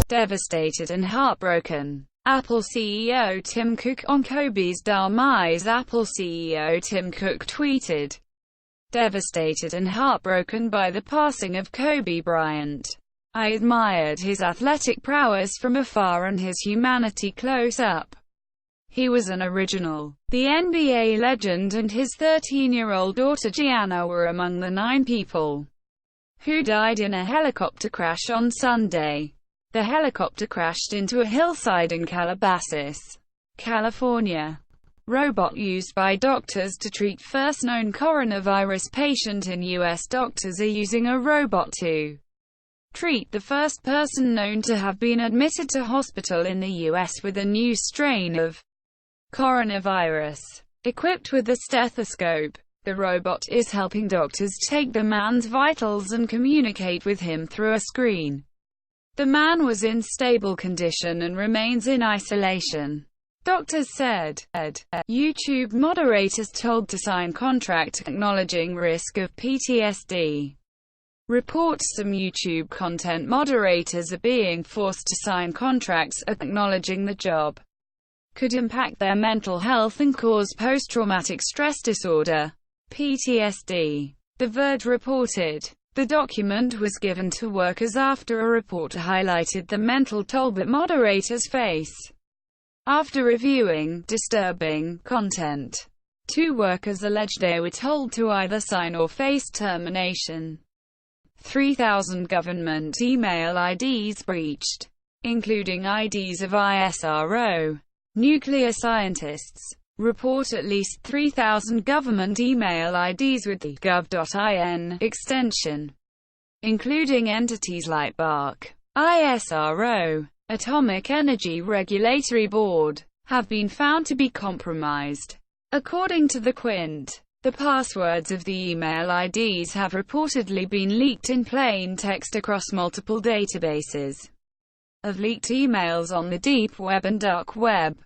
devastated and heartbroken. Apple CEO Tim Cook on Kobe's demise. Apple CEO Tim Cook tweeted, "Devastated and heartbroken by the passing of Kobe Bryant. I admired his athletic prowess from afar and his humanity close up. He was an original." The NBA legend and his 13-year-old daughter Gianna were among the 9 people who died in a helicopter crash on Sunday. The helicopter crashed into a hillside in Calabasas, California. Robot used by doctors to treat first known coronavirus patient in U.S. Doctors are using a robot to treat the first person known to have been admitted to hospital in the U.S. with a new strain of coronavirus. Equipped with a stethoscope, the robot is helping doctors take the man's vitals and communicate with him through a screen. The man was in stable condition and remains in isolation, doctors said. YouTube moderators told to sign contract acknowledging risk of PTSD. Reports some YouTube content moderators are being forced to sign contracts acknowledging the job could impact their mental health and cause post-traumatic stress disorder, PTSD. The Verge reported. The document was given to workers after a report highlighted the mental toll that moderators face after reviewing disturbing content. 2 workers alleged they were told to either sign or face termination. 3,000 government email IDs breached, including IDs of ISRO. Nuclear scientists report at least 3,000 government email IDs with the gov.in extension, including entities like BARC, ISRO, Atomic Energy Regulatory Board, have been found to be compromised. According to the Quint, the passwords of the email IDs have reportedly been leaked in plain text across multiple databases of leaked emails on the deep web and dark web.